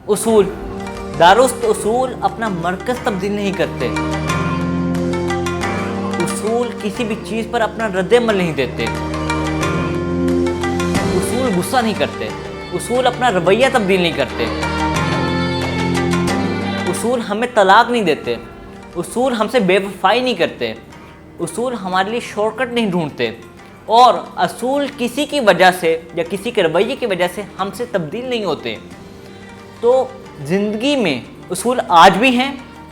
اصول، درست اصول اپنا مرکز تبدیل نہیں کرتے، اصول کسی بھی چیز پر اپنا رد عمل نہیں دیتے، اصول غصہ نہیں کرتے، اصول اپنا رویہ تبدیل نہیں کرتے، اصول ہمیں طلاق نہیں دیتے، اصول ہم سے بے وفائی نہیں کرتے، اصول ہمارے لیے شارٹ کٹ نہیں ڈھونڈتے، اور اصول کسی کی وجہ سے یا کسی کے رویے کی وجہ سے ہم سے تبدیل نہیں ہوتے۔ تو زندگی میں اصول آج بھی ہیں،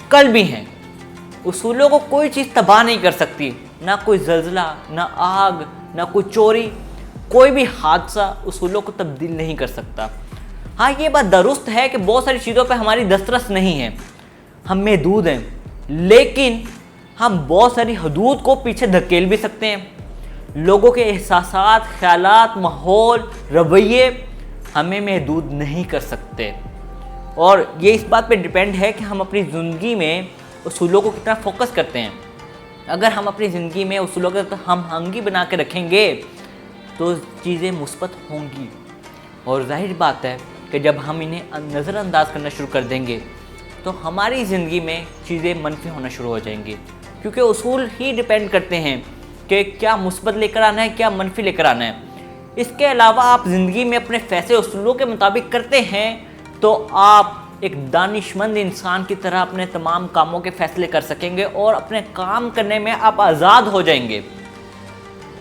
کل بھی ہیں۔ اصولوں کو کوئی چیز تباہ نہیں کر سکتی، نہ کوئی زلزلہ، نہ آگ، نہ کوئی چوری، کوئی بھی حادثہ اصولوں کو تبدیل نہیں کر سکتا۔ ہاں یہ بات درست ہے کہ بہت ساری چیزوں پہ ہماری دسترس نہیں ہے، ہم محدود ہیں، لیکن ہم بہت ساری حدود کو پیچھے دھکیل بھی سکتے ہیں۔ لوگوں کے احساسات، خیالات، ماحول، رویے ہمیں محدود نہیں کر سکتے، اور یہ اس بات پہ ڈیپینڈ ہے کہ ہم اپنی زندگی میں اصولوں کو کتنا فوکس کرتے ہیں۔ اگر ہم اپنی زندگی میں اصولوں کو ہم آہنگی بنا کے رکھیں گے تو چیزیں مثبت ہوں گی، اور ظاہر بات ہے کہ جب ہم انہیں نظر انداز کرنا شروع کر دیں گے تو ہماری زندگی میں چیزیں منفی ہونا شروع ہو جائیں گی، کیونکہ اصول ہی ڈیپینڈ کرتے ہیں کہ کیا مثبت لے کر آنا ہے، کیا منفی لے کر آنا ہے۔ اس کے علاوہ آپ زندگی میں اپنے فیصلے اصولوں کے مطابق کرتے ہیں تو آپ ایک دانش مند انسان کی طرح اپنے تمام کاموں کے فیصلے کر سکیں گے، اور اپنے کام کرنے میں آپ آزاد ہو جائیں گے۔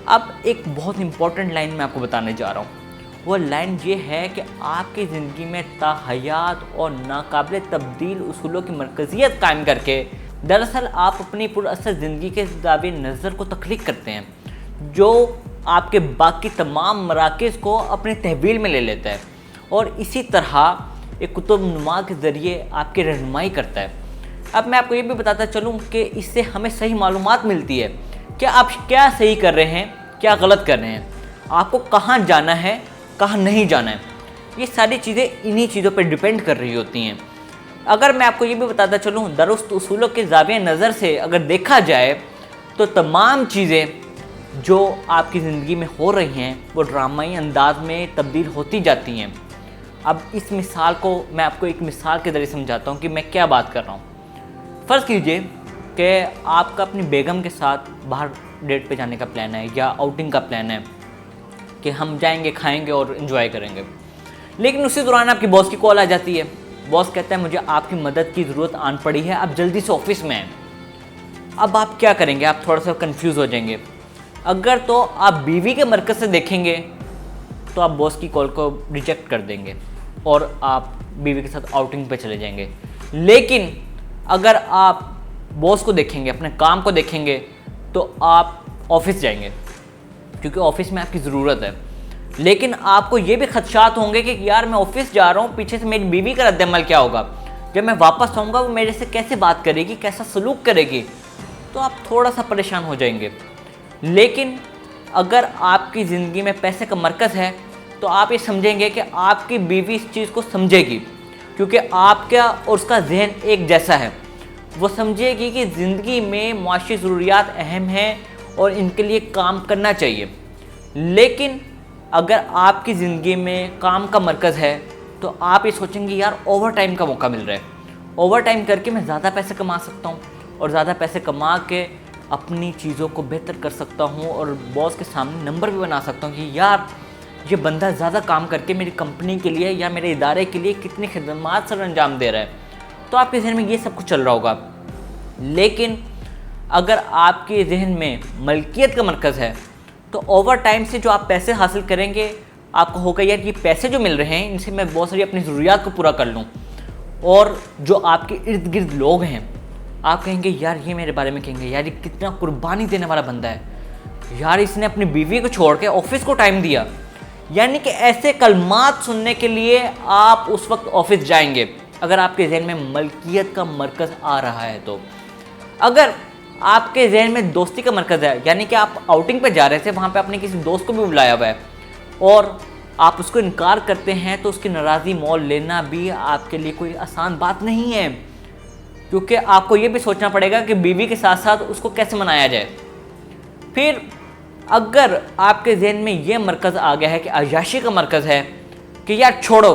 اب ایک بہت امپورٹنٹ لائن میں آپ کو بتانے جا رہا ہوں، وہ لائن یہ ہے کہ آپ کی زندگی میں تاحیات اور ناقابل تبدیل اصولوں کی مرکزیت قائم کر کے دراصل آپ اپنی پر اثر زندگی کے زاویہ نظر کو تخلیق کرتے ہیں، جو آپ کے باقی تمام مراکز کو اپنے تحویل میں لے لیتا ہے، اور اسی طرح ایک کتب نما کے ذریعے آپ کی رہنمائی کرتا ہے۔ اب میں آپ کو یہ بھی بتاتا چلوں کہ اس سے ہمیں صحیح معلومات ملتی ہے کہ آپ کیا صحیح کر رہے ہیں، کیا غلط کر رہے ہیں، آپ کو کہاں جانا ہے، کہاں نہیں جانا ہے۔ یہ ساری چیزیں انہی چیزوں پہ ڈیپینڈ کر رہی ہوتی ہیں۔ اگر میں آپ کو یہ بھی بتاتا چلوں درست اصولوں کے زاویہ نظر سے اگر دیکھا جائے تو تمام چیزیں جو آپ کی زندگی میں ہو رہی ہیں وہ ڈرامائی انداز میں تبدیل ہوتی جاتی ہیں۔ اب اس مثال کو میں آپ کو ایک مثال کے ذریعے سمجھاتا ہوں کہ میں کیا بات کر رہا ہوں۔ فرض کیجئے کہ آپ کا اپنی بیگم کے ساتھ باہر ڈیٹ پہ جانے کا پلان ہے یا آؤٹنگ کا پلان ہے کہ ہم جائیں گے، کھائیں گے اور انجوائے کریں گے، لیکن اسی دوران آپ کی باس کی کال آ جاتی ہے۔ باس کہتا ہے مجھے آپ کی مدد کی ضرورت آن پڑی ہے، آپ جلدی سے آفس میں ہیں۔ اب آپ کیا کریں گے؟ آپ تھوڑا سا کنفیوز ہو جائیں گے۔ اگر تو آپ بیوی کے مرکز سے دیکھیں گے تو آپ باس کی کال کو ریجیکٹ کر دیں گے اور آپ بیوی کے ساتھ آؤٹنگ پہ چلے جائیں گے، لیکن اگر آپ باس کو دیکھیں گے، اپنے کام کو دیکھیں گے، تو آپ آفس جائیں گے کیونکہ آفس میں آپ کی ضرورت ہے۔ لیکن آپ کو یہ بھی خدشات ہوں گے کہ یار میں آفس جا رہا ہوں، پیچھے سے میری بیوی کا رد عمل کیا ہوگا، جب میں واپس آؤں گا وہ میرے سے کیسے بات کرے گی، کیسا سلوک کرے گی، تو آپ تھوڑا سا پریشان ہو جائیں گے۔ لیکن اگر آپ کی زندگی میں پیسے کا مرکز ہے تو آپ یہ سمجھیں گے کہ آپ کی بیوی اس چیز کو سمجھے گی، کیونکہ آپ کا اور اس کا ذہن ایک جیسا ہے۔ وہ سمجھے گی کہ زندگی میں معاشی ضروریات اہم ہیں اور ان کے لیے کام کرنا چاہیے۔ لیکن اگر آپ کی زندگی میں کام کا مرکز ہے تو آپ یہ سوچیں گے یار اوور ٹائم کا موقع مل رہا ہے، اوور ٹائم کر کے میں زیادہ پیسے کما سکتا ہوں، اور زیادہ پیسے کما کے اپنی چیزوں کو بہتر کر سکتا ہوں، اور باس کے سامنے نمبر بھی بنا سکتا ہوں کہ یار یہ بندہ زیادہ کام کر کے میری کمپنی کے لیے یا میرے ادارے کے لیے کتنی خدمات سر انجام دے رہا ہے۔ تو آپ کے ذہن میں یہ سب کچھ چل رہا ہوگا۔ لیکن اگر آپ کے ذہن میں ملکیت کا مرکز ہے تو اوور ٹائم سے جو آپ پیسے حاصل کریں گے، آپ کو ہوگا یار یہ پیسے جو مل رہے ہیں ان سے میں بہت ساری اپنی ضروریات کو پورا کر لوں، اور جو آپ کے ارد گرد لوگ ہیں آپ کہیں گے یار یہ میرے بارے میں کہیں گے یار یہ کتنا قربانی دینے والا بندہ ہے، یار اس نے اپنی بیوی کو چھوڑ کے آفس کو ٹائم دیا۔ یعنی کہ ایسے کلمات سننے کے لیے آپ اس وقت آفس جائیں گے اگر آپ کے ذہن میں ملکیت کا مرکز آ رہا ہے تو۔ اگر آپ کے ذہن میں دوستی کا مرکز ہے، یعنی کہ آپ آؤٹنگ پہ جا رہے تھے، وہاں پہ آپ نے کسی دوست کو بھی بلایا ہوا ہے اور آپ اس کو انکار کرتے ہیں، تو اس کی ناراضی مول لینا بھی آپ کے لیے کوئی آسان بات نہیں ہے، کیونکہ آپ کو یہ بھی سوچنا پڑے گا کہ بیوی کے ساتھ ساتھ اس کو کیسے منایا جائے۔ پھر اگر آپ کے ذہن میں یہ مرکز آ گیا ہے کہ عیاشی کا مرکز ہے کہ یار چھوڑو،